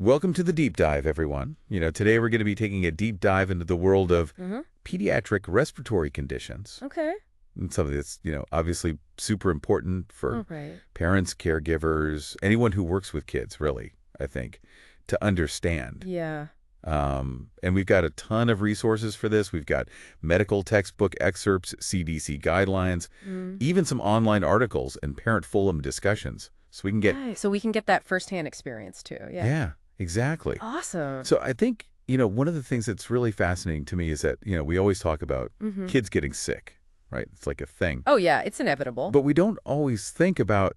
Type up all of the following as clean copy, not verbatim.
Welcome to the deep dive, everyone. Today we're going to be taking a deep dive into the world of pediatric respiratory conditions. Okay. And something that's, obviously super important for Right. parents, caregivers, anyone who works with kids, really, I think, to understand. Yeah. And we've got a ton of resources for this. We've got medical textbook excerpts, CDC guidelines, even some online articles and parent forum discussions. So we can get... Nice. So we can get that firsthand experience too. Yeah. Yeah, exactly. Awesome. So I think, one of the things that's really fascinating to me is that, we always talk about kids getting sick, right? It's like a thing. Oh, yeah. It's inevitable. But we don't always think about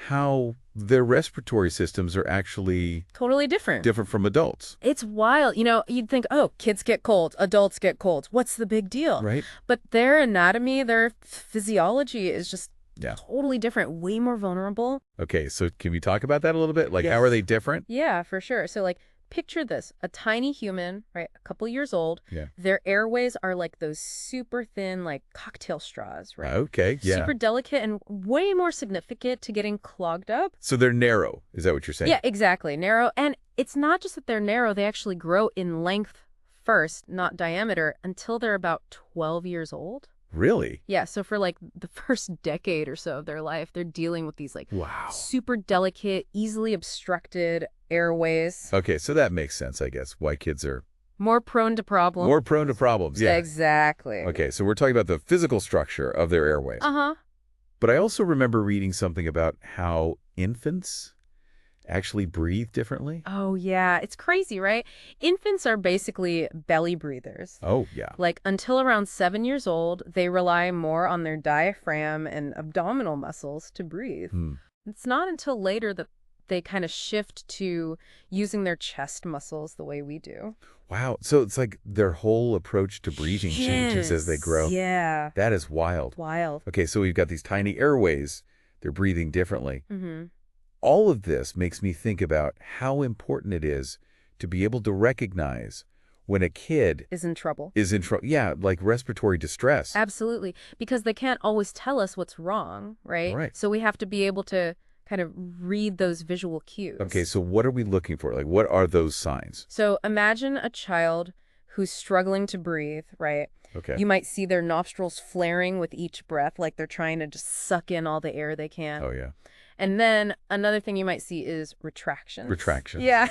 how their respiratory systems are actually totally different from adults. It's wild. You'd think, oh, kids get colds, adults get colds. What's the big deal? Right. But their anatomy, their physiology is just totally different, way more vulnerable. Okay, so can we talk about that a little bit? Like, Yes. How are they different? Yeah, for sure. So, picture this, a tiny human, right, a couple years old. Yeah. Their airways are like those super thin, cocktail straws, right? Okay, yeah. Super delicate and way more significant to getting clogged up. So they're narrow, is that what you're saying? Yeah, exactly. Narrow. And it's not just that they're narrow, they actually grow in length first, not diameter, until they're about 12 years old. Really? Yeah, so for the first decade or so of their life, they're dealing with these wow. super delicate, easily obstructed airways. Okay, so that makes sense, I guess, why kids are More prone to problems. more prone to problems. Yeah. Exactly. Okay, so we're talking about the physical structure of their airways. Uh-huh. But I also remember reading something about how infants actually breathe differently. Oh, yeah. It's crazy, right? Infants are basically belly breathers. Oh, yeah. Until around 7 years old, they rely more on their diaphragm and abdominal muscles to breathe. It's not until later that they kind of shift to using their chest muscles the way we do. Wow. So it's like their whole approach to breathing changes as they grow. Yeah. That is wild. Wild. Okay, so we've got these tiny airways. They're breathing differently. Mm-hmm. All of this makes me think about how important it is to be able to recognize when a kid Is in trouble. Yeah, like respiratory distress. Absolutely. Because they can't always tell us what's wrong, right? Right. So we have to be able to kind of read those visual cues. Okay, so what are we looking for? Like, what are those signs? So imagine a child who's struggling to breathe, right? Okay. You might see their nostrils flaring with each breath, like they're trying to just suck in all the air they can. Oh, yeah. And then another thing you might see is retraction. Retraction. Yeah.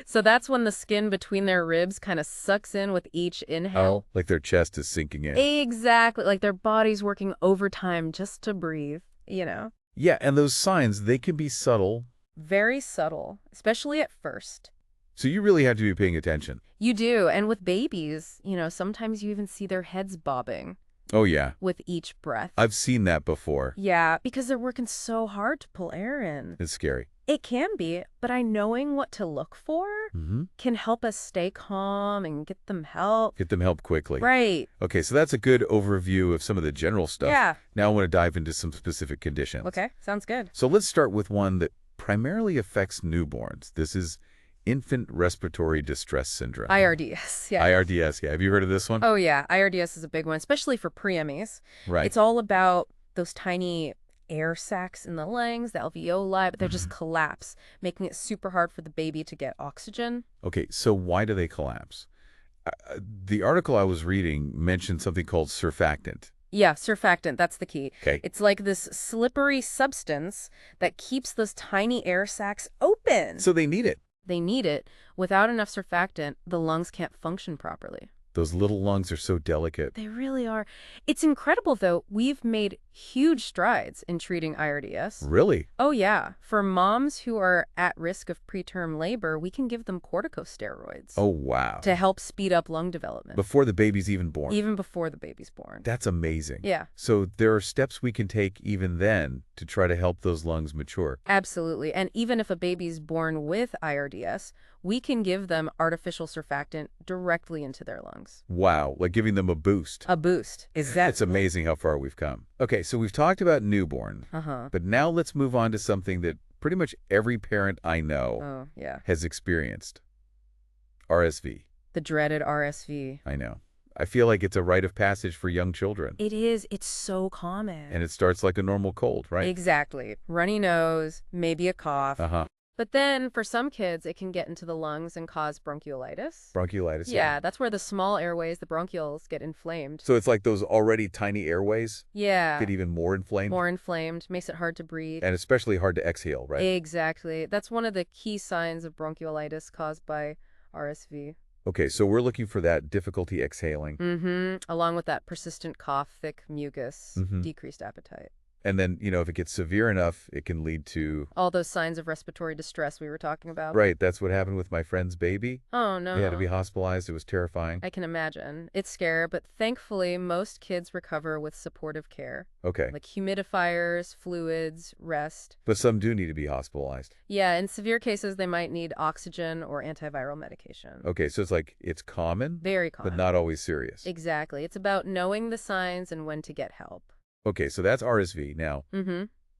So that's when the skin between their ribs kind of sucks in with each inhale. Oh, like their chest is sinking in. Exactly. Like their body's working overtime just to breathe, Yeah, and those signs, they can be subtle. Very subtle, especially at first. So you really have to be paying attention. You do. And with babies, sometimes you even see their heads bobbing Oh, yeah. with each breath. I've seen that before. Yeah, because they're working so hard to pull air in. It's scary. It can be, but knowing what to look for can help us stay calm and get them help. Get them help quickly. Right. Okay, so that's a good overview of some of the general stuff. Yeah. Now I want to dive into some specific conditions. Okay, sounds good. So let's start with one that primarily affects newborns. This is infant respiratory distress syndrome. IRDS, yeah. IRDS, yeah. Have you heard of this one? Oh, yeah. IRDS is a big one, especially for preemies. Right. It's all about those tiny air sacs in the lungs, the alveoli, but they just collapse, making it super hard for the baby to get oxygen. Okay, so why do they collapse? The article I was reading mentioned something called surfactant. Yeah, surfactant, that's the key. Okay. It's like this slippery substance that keeps those tiny air sacs open. So they need it. They need it. Without enough surfactant, the lungs can't function properly. Those little lungs are so delicate. They really are. It's incredible, though. We've made huge strides in treating IRDS. Really? Oh, yeah. For moms who are at risk of preterm labor, we can give them corticosteroids. Oh, wow. To help speed up lung development. Before the baby's even born. Even before the baby's born. That's amazing. Yeah. So there are steps we can take even then to try to help those lungs mature. Absolutely. And even if a baby's born with IRDS, we can give them artificial surfactant directly into their lungs. Wow, like giving them a boost. A boost. Exactly. It's amazing how far we've come. Okay, so we've talked about newborn, but now let's move on to something that pretty much every parent I know has experienced. RSV. The dreaded RSV. I know. I feel like it's a rite of passage for young children. It is. It's so common. And it starts like a normal cold, right? Exactly. Runny nose, maybe a cough. But then for some kids, it can get into the lungs and cause bronchiolitis. Bronchiolitis, Yeah, that's where the small airways, the bronchioles, get inflamed. So it's like those already tiny airways Yeah, get even more inflamed? more inflamed, makes it hard to breathe. And especially hard to exhale, right? Exactly. That's one of the key signs of bronchiolitis caused by RSV. Okay, so we're looking for that difficulty exhaling. Along with that persistent cough, thick mucus, decreased appetite. And then, if it gets severe enough, it can lead to... All those signs of respiratory distress we were talking about. Right, that's what happened with my friend's baby. Oh, no. They had to be hospitalized. It was terrifying. I can imagine. It's scary, but thankfully, most kids recover with supportive care. Okay. Like humidifiers, fluids, rest. But some do need to be hospitalized. Yeah, in severe cases, they might need oxygen or antiviral medication. Okay, so it's common, Very common. but not always serious. Exactly. It's about knowing the signs and when to get help. Okay, so that's RSV. Now,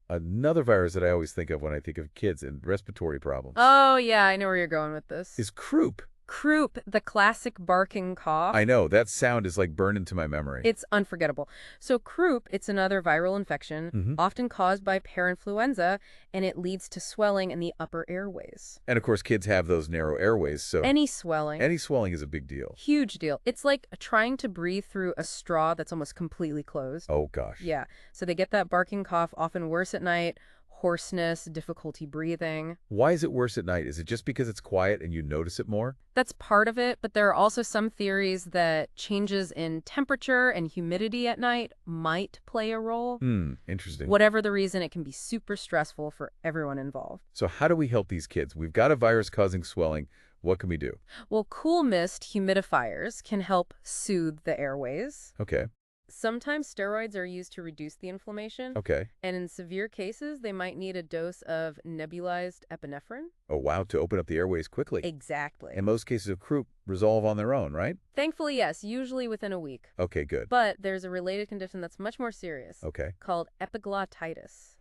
another virus that I always think of when I think of kids and respiratory problems Oh, yeah, I know where you're going with this. is croup. Croup, the classic barking cough. I know, that sound is like burned into my memory. It's unforgettable. So croup, it's another viral infection, often caused by parainfluenza, and it leads to swelling in the upper airways. And of course, kids have those narrow airways, so Any swelling. any swelling is a big deal. Huge deal. It's like trying to breathe through a straw that's almost completely closed. Oh, gosh. Yeah. So they get that barking cough, often worse at night, hoarseness, difficulty breathing. Why is it worse at night? Is it just because it's quiet and you notice it more? That's part of it, but there are also some theories that changes in temperature and humidity at night might play a role. Interesting. Whatever the reason, it can be super stressful for everyone involved. So how do we help these kids? We've got a virus causing swelling. What can we do? Well, cool mist humidifiers can help soothe the airways. Okay. Sometimes steroids are used to reduce the inflammation. Okay. And in severe cases, they might need a dose of nebulized epinephrine. Oh, wow, to open up the airways quickly. Exactly. And most cases of croup resolve on their own, right? Thankfully, yes, usually within a week. Okay, good. But there's a related condition that's much more serious. Okay. Called epiglottitis.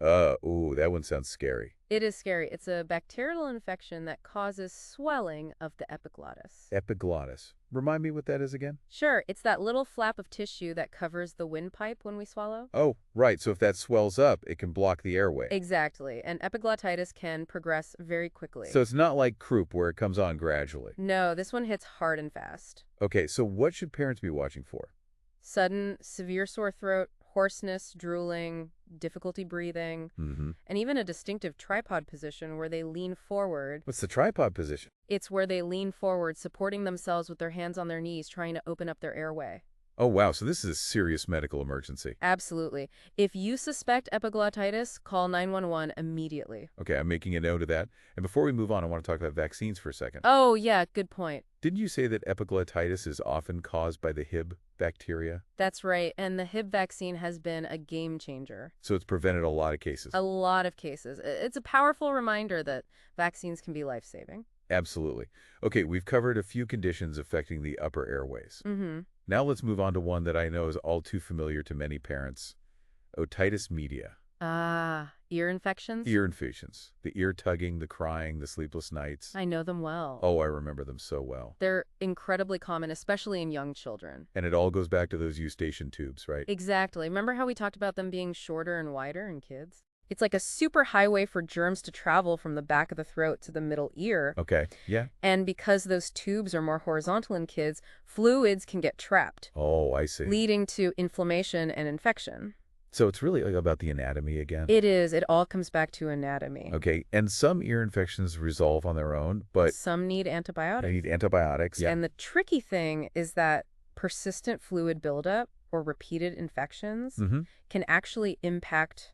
Ooh, that one sounds scary. It is scary. It's a bacterial infection that causes swelling of the epiglottis. Epiglottis. Remind me what that is again? Sure, it's that little flap of tissue that covers the windpipe when we swallow. Oh, right. So if that swells up, it can block the airway. Exactly. And epiglottitis can progress very quickly. So it's not like croup where it comes on gradually. No, this one hits hard and fast. Okay, so what should parents be watching for? Sudden, severe sore throat, hoarseness, drooling, difficulty breathing, and even a distinctive tripod position where they lean forward. What's the tripod position? It's where they lean forward, supporting themselves with their hands on their knees, trying to open up their airway. Oh, wow. So this is a serious medical emergency. Absolutely. If you suspect epiglottitis, call 911 immediately. Okay, I'm making a note of that. And before we move on, I want to talk about vaccines for a second. Oh, yeah, good point. Didn't you say that epiglottitis is often caused by the Hib bacteria? That's right, and the Hib vaccine has been a game changer. So it's prevented a lot of cases. A lot of cases. It's a powerful reminder that vaccines can be life-saving. Absolutely. Okay, we've covered a few conditions affecting the upper airways. Now let's move on to one that I know is all too familiar to many parents. Otitis media. Ear infections? Ear infections. The ear tugging, the crying, the sleepless nights. I know them well. Oh, I remember them so well. They're incredibly common, especially in young children. And it all goes back to those eustachian tubes, right? Exactly. Remember how we talked about them being shorter and wider in kids? It's like a super highway for germs to travel from the back of the throat to the middle ear. Okay, yeah. And because those tubes are more horizontal in kids, fluids can get trapped. Oh, I see. Leading to inflammation and infection. So it's really about the anatomy again? It is. It all comes back to anatomy. Okay, and some ear infections resolve on their own, but... Some need antibiotics. They need antibiotics, yeah. And the tricky thing is that persistent fluid buildup or repeated infections can actually impact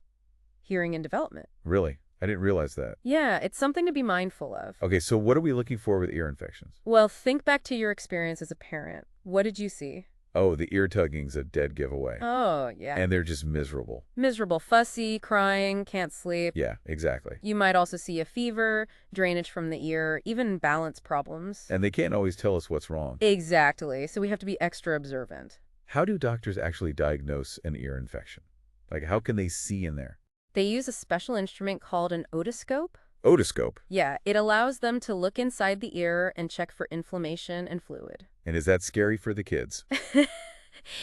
hearing and development. Really? I didn't realize that. Yeah, it's something to be mindful of. Okay, so what are we looking for with ear infections? Well, think back to your experience as a parent. What did you see? Oh, the ear tugging's a dead giveaway. Oh, yeah. And they're just miserable. Miserable, fussy, crying, can't sleep. Yeah, exactly. You might also see a fever, drainage from the ear, even balance problems. And they can't always tell us what's wrong. Exactly, so we have to be extra observant. How do doctors actually diagnose an ear infection? Like, how can they see in there? They use a special instrument called an otoscope. Otoscope? Yeah, it allows them to look inside the ear and check for inflammation and fluid. And is that scary for the kids?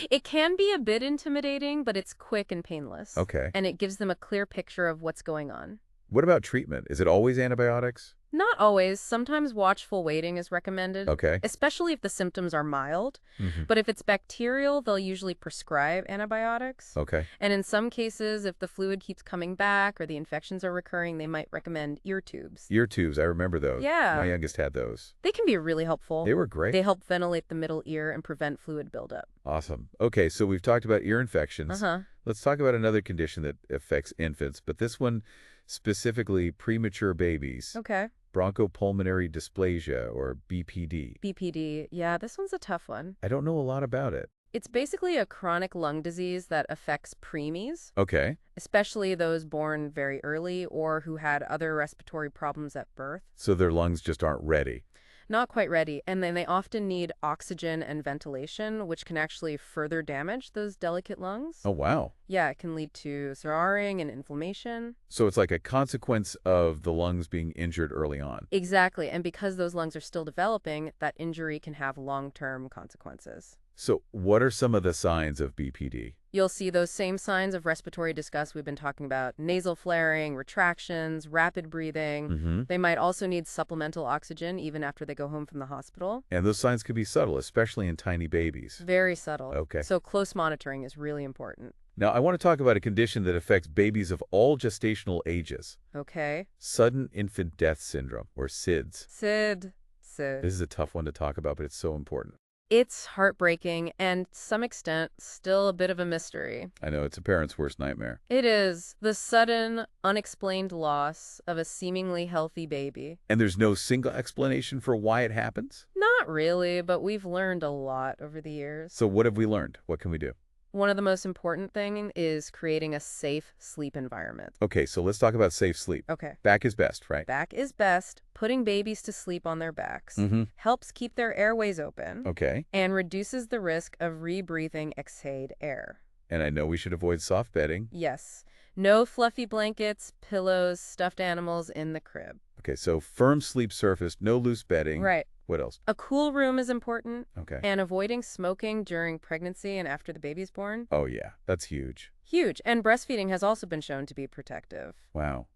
It can be a bit intimidating, but it's quick and painless. Okay. And it gives them a clear picture of what's going on. What about treatment? Is it always antibiotics? Not always. Sometimes watchful waiting is recommended, Okay. especially if the symptoms are mild. Mm-hmm. But if it's bacterial, they'll usually prescribe antibiotics. Okay. And in some cases, if the fluid keeps coming back or the infections are recurring, they might recommend ear tubes. Ear tubes, I remember those. Yeah. My youngest had those. They can be really helpful. They were great. They help ventilate the middle ear and prevent fluid buildup. Awesome. Okay, so we've talked about ear infections. Uh-huh. Let's talk about another condition that affects infants, but this one specifically premature babies. Okay. Bronchopulmonary dysplasia, or BPD. BPD. Yeah, this one's a tough one. I don't know a lot about it. It's basically a chronic lung disease that affects preemies, Okay. especially those born very early or who had other respiratory problems at birth. So their lungs just aren't ready. Not quite ready, and then they often need oxygen and ventilation, which can actually further damage those delicate lungs. Oh, wow. Yeah, it can lead to scarring and inflammation. So it's like a consequence of the lungs being injured early on. Exactly, and because those lungs are still developing, that injury can have long-term consequences. So what are some of the signs of BPD? You'll see those same signs of respiratory distress we've been talking about: nasal flaring, retractions, rapid breathing. Mm-hmm. They might also need supplemental oxygen even after they go home from the hospital. And those signs can be subtle, especially in tiny babies. Very subtle. Okay. So close monitoring is really important. Now, I want to talk about a condition that affects babies of all gestational ages. Okay. Sudden infant death syndrome, or SIDS. Sid. This is a tough one to talk about, but it's so important. It's heartbreaking and, to some extent, still a bit of a mystery. I know, it's a parent's worst nightmare. It is the sudden, unexplained loss of a seemingly healthy baby. And there's no single explanation for why it happens? Not really, but we've learned a lot over the years. So what have we learned? What can we do? One of the most important things is creating a safe sleep environment. Okay, so let's talk about safe sleep. Okay. Back is best, right? Back is best. Putting babies to sleep on their backs Mm-hmm. helps keep their airways open Okay. and reduces the risk of rebreathing exhaled air. And I know we should avoid soft bedding. Yes. No fluffy blankets, pillows, stuffed animals in the crib. Okay, so firm sleep surface, no loose bedding. Right. What else? A cool room is important, Okay. and avoiding smoking during pregnancy and after the baby's born. Oh, yeah, that's huge. Huge. And breastfeeding has also been shown to be protective. Wow.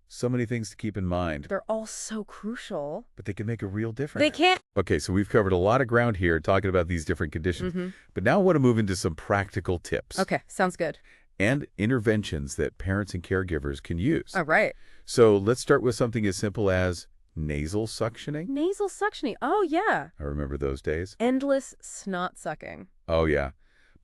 So many things to keep in mind, They're all so crucial. but they can make a real difference. They can't. Okay, so we've covered a lot of ground here talking about these different conditions, but now I want to move into some practical tips Okay, sounds good. and interventions that parents and caregivers can use. All right. So let's start with something as simple as nasal suctioning. Nasal suctioning. Oh, yeah. I remember those days. Endless snot sucking. Oh, yeah.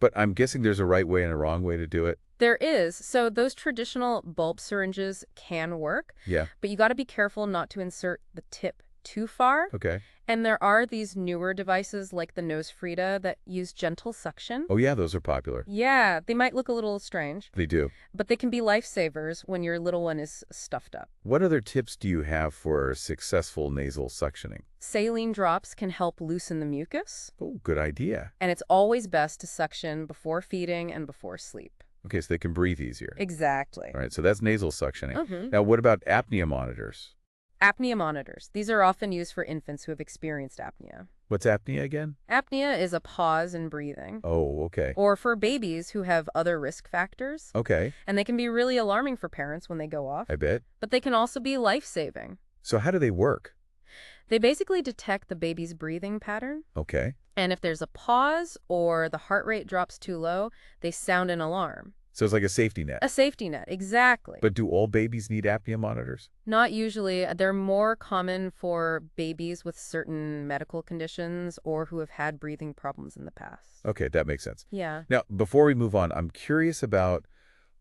But I'm guessing there's a right way and a wrong way to do it. There is. So those traditional bulb syringes can work, Yeah. but you got to be careful not to insert the tip too far. Okay. And there are these newer devices like the Nose Frida that use gentle suction. Oh, yeah, those are popular. Yeah, they might look a little strange, They do. but they can be lifesavers when your little one is stuffed up. What other tips do you have for successful nasal suctioning? Saline drops can help loosen the mucus, Oh, good idea. and it's always best to suction before feeding and before sleep. Okay, so they can breathe easier. Exactly. All right, so that's nasal suctioning. Mhm. Now, what about apnea monitors? Apnea monitors. These are often used for infants who have experienced apnea. What's apnea again? Apnea is a pause in breathing. Oh, okay. Or for babies who have other risk factors. Okay, And they can be really alarming for parents when they go off. I bet. But they can also be life-saving. So how do they work? They basically detect the baby's breathing pattern. Okay. And if there's a pause or the heart rate drops too low, they sound an alarm. So it's like a safety net. A safety net, exactly. But do all babies need apnea monitors? Not usually. They're more common for babies with certain medical conditions or who have had breathing problems in the past. Okay, that makes sense. Yeah. Now, before we move on, I'm curious about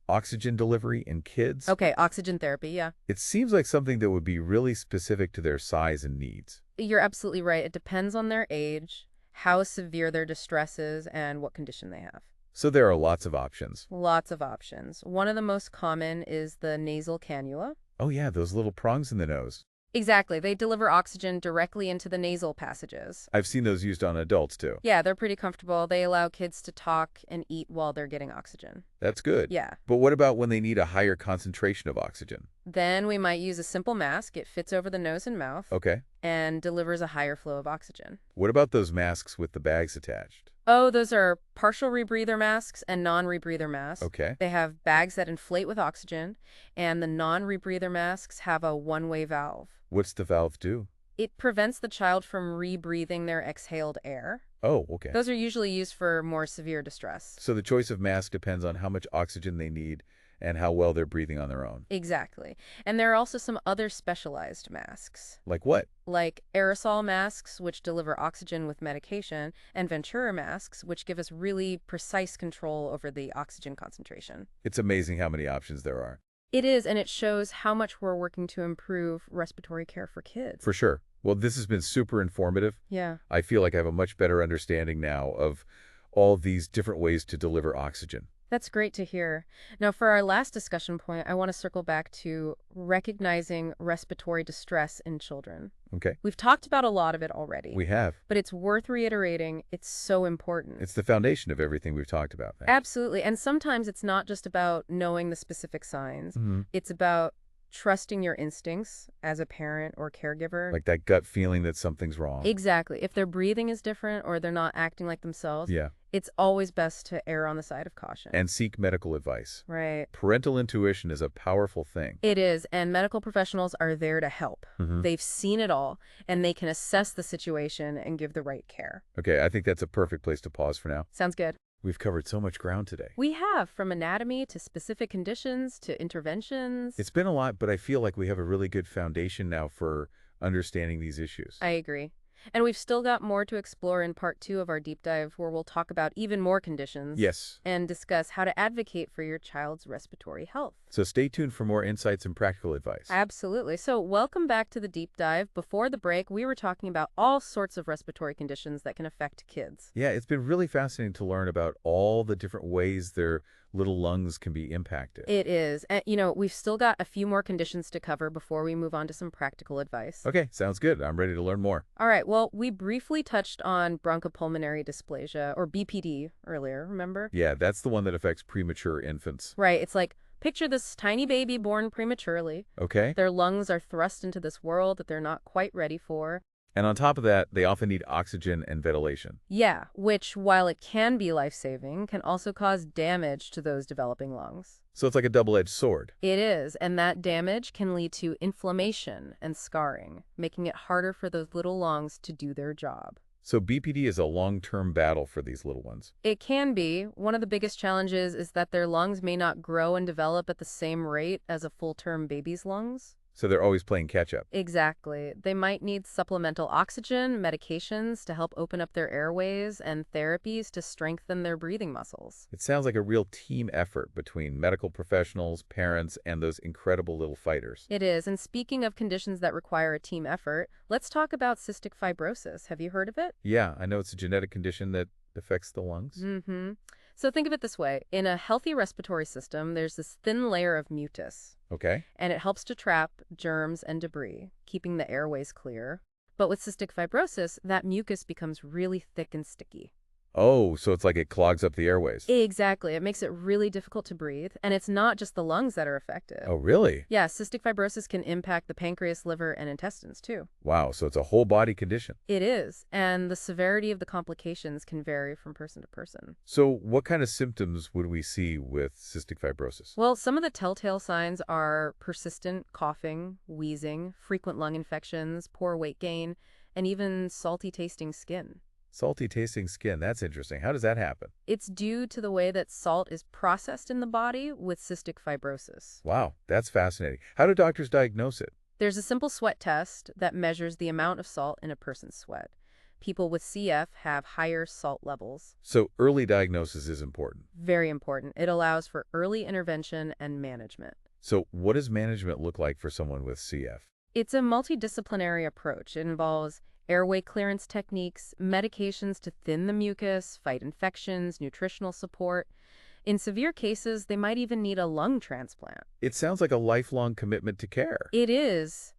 oxygen delivery in kids. Okay, oxygen therapy, yeah. It seems like something that would be really specific to their size and needs. You're absolutely right. It depends on their age, how severe their distress is, and what condition they have. So there are lots of options. Lots of options. One of the most common is the nasal cannula. Oh yeah, those little prongs in the nose. Exactly. They deliver oxygen directly into the nasal passages. I've seen those used on adults too. Yeah, they're pretty comfortable. They allow kids to talk and eat while they're getting oxygen. That's good. Yeah. But what about when they need a higher concentration of oxygen? Then we might use a simple mask. It fits over the nose and mouth Okay. and delivers a higher flow of oxygen. What about those masks with the bags attached? Oh, those are partial rebreather masks and non-rebreather masks. Okay. They have bags that inflate with oxygen, and the non-rebreather masks have a one-way valve. What's the valve do? It prevents the child from rebreathing their exhaled air. Oh, okay. Those are usually used for more severe distress. So the choice of mask depends on how much oxygen they need and how well they're breathing on their own. Exactly. And there are also some other specialized masks, Like what? like aerosol masks, which deliver oxygen with medication, and Ventura masks, which give us really precise control over the oxygen concentration. It's amazing how many options there are. It is, and it shows how much we're working to improve respiratory care for kids. For sure. Well, this has been super informative. Yeah. I feel like I have a much better understanding now of all these different ways to deliver oxygen. That's great to hear. Now, for our last discussion point, I want to circle back to recognizing respiratory distress in children. Okay. We've talked about a lot of it already, We have. but it's worth reiterating. It's so important. It's the foundation of everything we've talked about. Absolutely. And sometimes it's not just about knowing the specific signs. It's about trusting your instincts as a parent or caregiver. Like that gut feeling that something's wrong. Exactly. If their breathing is different or they're not acting like themselves, Yeah. it's always best to err on the side of caution. And seek medical advice. Right. Parental intuition is a powerful thing. It is, and medical professionals are there to help. Mhm. They've seen it all, and they can assess the situation and give the right care. Okay, I think that's a perfect place to pause for now. Sounds good. We've covered so much ground today. We have, from anatomy to specific conditions to interventions. It's been a lot, but I feel like we have a really good foundation now for understanding these issues. I agree. And we've still got more to explore in part 2 of our deep dive, where we'll talk about even more conditions. Yes. And discuss how to advocate for your child's respiratory health. So stay tuned for more insights and practical advice. Absolutely. So welcome back to the deep dive. Before the break, we were talking about all sorts of respiratory conditions that can affect kids. Yeah, it's been really fascinating to learn about all the different ways their little lungs can be impacted. It is. And, we've still got a few more conditions to cover before we move on to some practical advice. Okay, sounds good. I'm ready to learn more. All right. Well, we briefly touched on bronchopulmonary dysplasia, or BPD, earlier, remember? Yeah, that's the one that affects premature infants. Right. It's like, picture this tiny baby born prematurely. Okay? Their lungs are thrust into this world that they're not quite ready for. And on top of that, they often need oxygen and ventilation. Yeah, which, while it can be life-saving, can also cause damage to those developing lungs. So it's like a double-edged sword. It is, and that damage can lead to inflammation and scarring, making it harder for those little lungs to do their job. So BPD is a long-term battle for these little ones. It can be. One of the biggest challenges is that their lungs may not grow and develop at the same rate as a full-term baby's lungs. So they're always playing catch-up. Exactly. They might need supplemental oxygen, medications to help open up their airways, and therapies to strengthen their breathing muscles. It sounds like a real team effort between medical professionals, parents, and those incredible little fighters. It is. And speaking of conditions that require a team effort, let's talk about cystic fibrosis. Have you heard of it? Yeah, I know it's a genetic condition that affects the lungs. Mm-hmm. So think of it this way. In a healthy respiratory system, there's this thin layer of mucus. Okay. And it helps to trap germs and debris, keeping the airways clear. But with cystic fibrosis, that mucus becomes really thick and sticky. Oh, so it's like it clogs up the airways. Exactly. It makes it really difficult to breathe. And it's not just the lungs that are affected. Oh, really? Yeah, cystic fibrosis can impact the pancreas, liver, and intestines, too. Wow, so it's a whole body condition. It is. And the severity of the complications can vary from person to person. So what kind of symptoms would we see with cystic fibrosis? Well, some of the telltale signs are persistent coughing, wheezing, frequent lung infections, poor weight gain, and even salty tasting skin. Salty tasting skin, that's interesting. How does that happen? It's due to the way that salt is processed in the body with cystic fibrosis. Wow, that's fascinating. How do doctors diagnose it? There's a simple sweat test that measures the amount of salt in a person's sweat. People with CF have higher salt levels. So early diagnosis is important. Very important. It allows for early intervention and management. So what does management look like for someone with CF? It's a multidisciplinary approach. It involves airway clearance techniques, medications to thin the mucus, fight infections, nutritional support. In severe cases, they might even need a lung transplant. It sounds like a lifelong commitment to care. It is.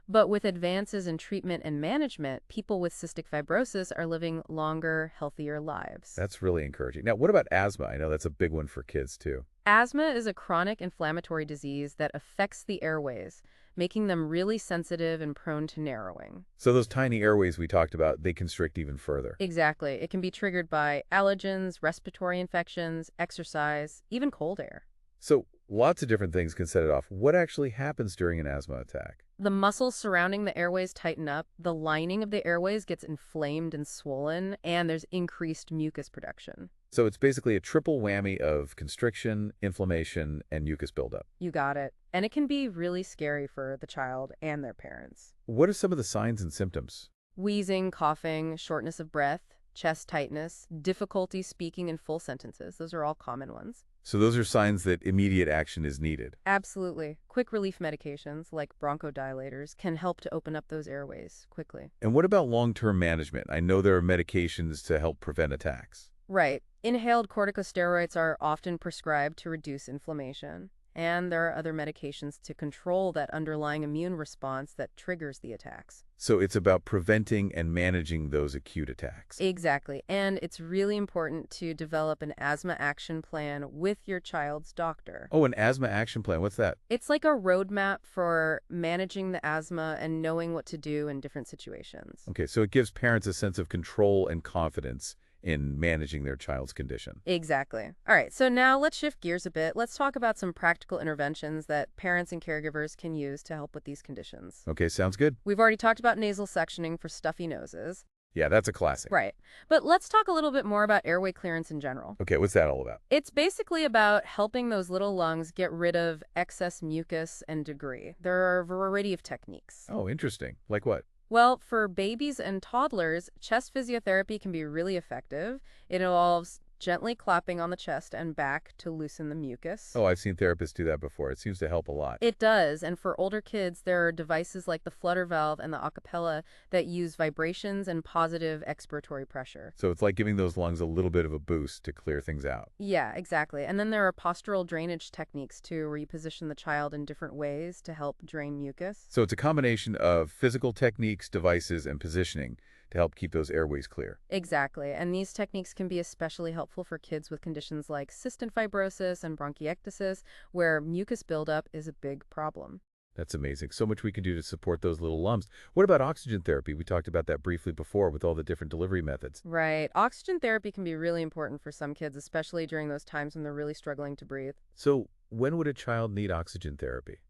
But with advances in treatment and management, people with cystic fibrosis are living longer, healthier lives. That's really encouraging. Now, what about asthma? I know that's a big one for kids, too. Asthma is a chronic inflammatory disease that affects the airways, making them really sensitive and prone to narrowing. So those tiny airways we talked about, they constrict even further. Exactly. It can be triggered by allergens, respiratory infections, exercise, even cold air. So lots of different things can set it off. What actually happens during an asthma attack? The muscles surrounding the airways tighten up, the lining of the airways gets inflamed and swollen, and there's increased mucus production. So it's basically a triple whammy of constriction, inflammation, and mucus buildup. You got it. And it can be really scary for the child and their parents. What are some of the signs and symptoms? Wheezing, coughing, shortness of breath, chest tightness, difficulty speaking in full sentences. Those are all common ones. So those are signs that immediate action is needed. Absolutely. Quick relief medications like bronchodilators can help to open up those airways quickly. And what about long-term management? I know there are medications to help prevent attacks. Right. Inhaled corticosteroids are often prescribed to reduce inflammation. And there are other medications to control that underlying immune response that triggers the attacks. So it's about preventing and managing those acute attacks. Exactly. And it's really important to develop an asthma action plan with your child's doctor. Oh, an asthma action plan. What's that? It's like a roadmap for managing the asthma and knowing what to do in different situations. Okay, so it gives parents a sense of control and confidence in managing their child's condition. Exactly. All right, so now let's shift gears a bit. Let's talk about some practical interventions that parents and caregivers can use to help with these conditions. Okay, sounds good. We've already talked about nasal sectioning for stuffy noses. Yeah, that's a classic. Right. But let's talk a little bit more about airway clearance in general. Okay, what's that all about? It's basically about helping those little lungs get rid of excess mucus and debris. There are a variety of techniques. Oh, interesting. Like what? Well, for babies and toddlers, chest physiotherapy can be really effective. It involves gently clapping on the chest and back to loosen the mucus. Oh, I've seen therapists do that before. It seems to help a lot. It does, and for older kids, there are devices like the flutter valve and the acapella that use vibrations and positive expiratory pressure. So it's like giving those lungs a little bit of a boost to clear things out. Yeah, exactly. And then there are postural drainage techniques, too, where you position the child in different ways to help drain mucus. So it's a combination of physical techniques, devices, and positioning to help keep those airways clear. Exactly, and these techniques can be especially helpful for kids with conditions like cystic fibrosis and bronchiectasis, where mucus buildup is a big problem. That's amazing. So much we can do to support those little lumps. What about oxygen therapy? We talked about that briefly before with all the different delivery methods. Right. Oxygen therapy can be really important for some kids, especially during those times when they're really struggling to breathe. So when would a child need oxygen therapy?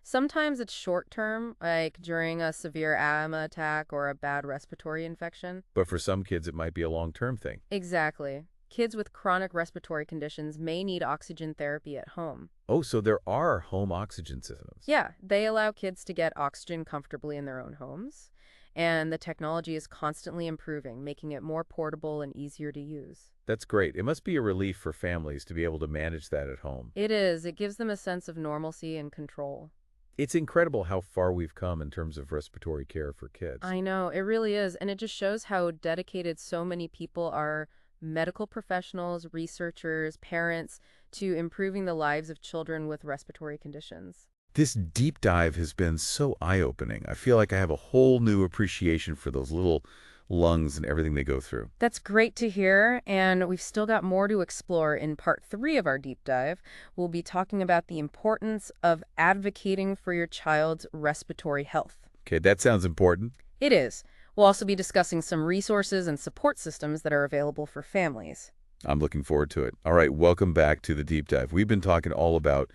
Sometimes it's short term, like during a severe asthma attack or a bad respiratory infection. But for some kids, it might be a long-term thing. Exactly. Kids with chronic respiratory conditions may need oxygen therapy at home. Oh, so there are home oxygen systems. Yeah, they allow kids to get oxygen comfortably in their own homes. And the technology is constantly improving, making it more portable and easier to use. That's great. It must be a relief for families to be able to manage that at home. It is. It gives them a sense of normalcy and control. It's incredible how far we've come in terms of respiratory care for kids. I know, it really is. And it just shows how dedicated so many people are, medical professionals, researchers, parents, to improving the lives of children with respiratory conditions. This deep dive has been so eye-opening. I feel like I have a whole new appreciation for those little lungs and everything they go through. That's great to hear, and we've still got more to explore in part 3 of our deep dive. We'll be talking about the importance of advocating for your child's respiratory health. Okay, that sounds important. It is. We'll also be discussing some resources and support systems that are available for families. I'm looking forward to it. All right, welcome back to the deep dive. We've been talking all about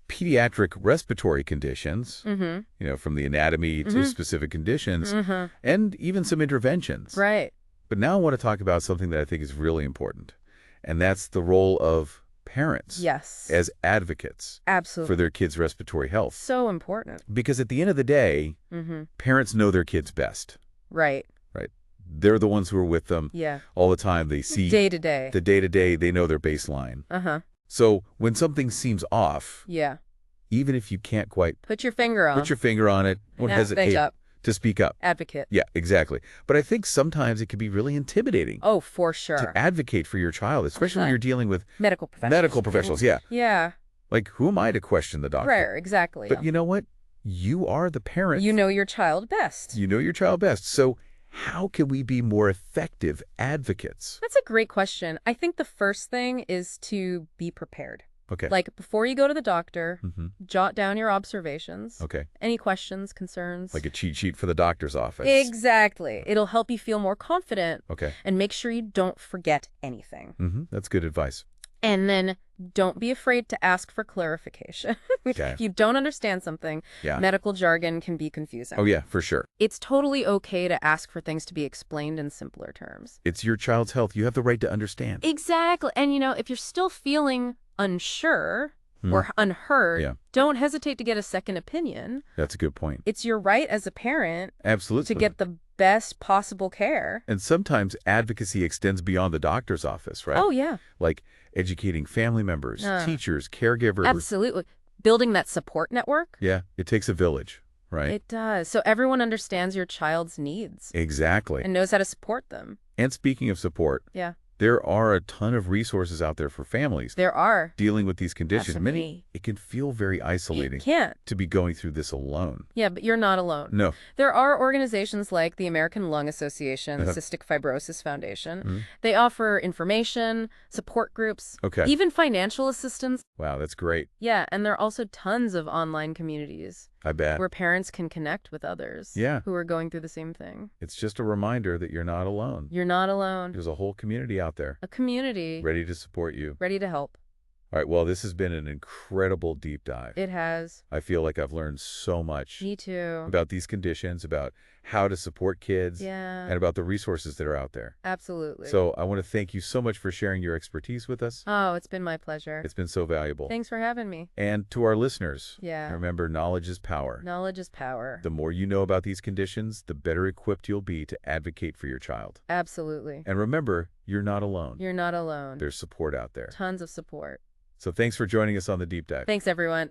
pediatric respiratory conditions, from the anatomy to specific conditions, and even some interventions. Right. But now I want to talk about something that I think is really important, and that's the role of parents as advocates Absolutely. for their kids' respiratory health. So important. Because at the end of the day, parents know their kids best. Right. Right. They're the ones who are with them all the time. They see day to day. The day-to-day, they know their baseline. So when something seems off, even if you can't quite put your finger on it, don't hesitate to speak up. Advocate. Yeah, exactly. But I think sometimes it can be really intimidating. Oh, for sure. To advocate for your child, especially when you're dealing with medical professionals. Yeah. Yeah. Like, who am I to question the doctor? Right, exactly. But you know what? You are the parent. You know your child best. You know your child best. So how can we be more effective advocates? That's a great question. I think the first thing is to be prepared. Okay. Like, before you go to the doctor, Mm-hmm. jot down your observations. Okay. Any questions, concerns? Like a cheat sheet for the doctor's office. Exactly. It'll help you feel more confident. Okay. And make sure you don't forget anything. Mm-hmm. That's good advice. And then don't be afraid to ask for clarification. Okay. If you don't understand something, Yeah. medical jargon can be confusing. Oh, yeah, for sure. It's totally okay to ask for things to be explained in simpler terms. It's your child's health. You have the right to understand. Exactly. And, if you're still feeling unsure or unheard, Yeah. don't hesitate to get a second opinion. That's a good point. It's your right as a parent Absolutely. to get the best possible care. And sometimes advocacy extends beyond the doctor's office, right? Oh, yeah. Like educating family members, teachers, caregivers. Absolutely. Building that support network. Yeah, it takes a village, right? It does. So everyone understands your child's needs Exactly. and knows how to support them. And speaking of support, Yeah. there are a ton of resources out there for families There are. dealing with these conditions. Definitely. It can feel very isolating It can't. to be going through this alone. Yeah, but you're not alone. No. There are organizations like the American Lung Association, the Cystic Fibrosis Foundation. They offer information, support groups, Okay. even financial assistance. Wow, that's great. Yeah, and there are also tons of online communities I bet. where parents can connect with others Yeah. who are going through the same thing. It's just a reminder that you're not alone. You're not alone. There's a whole community out there A community ready to support you. ready to help. All right, well, this has been an incredible deep dive. It has. I feel like I've learned so much Me too. about these conditions, about how to support kids, Yeah, and about the resources that are out there. absolutely. So I want to thank you so much for sharing your expertise with us. Oh, it's been my pleasure. It's been so valuable. Thanks for having me. And to our listeners, Yeah. remember, knowledge is power. Knowledge is power. The more you know about these conditions, the better equipped you'll be to advocate for your child. Absolutely. And remember, you're not alone. You're not alone. There's support out there. Tons of support. So thanks for joining us on the Deep Dive. Thanks, everyone.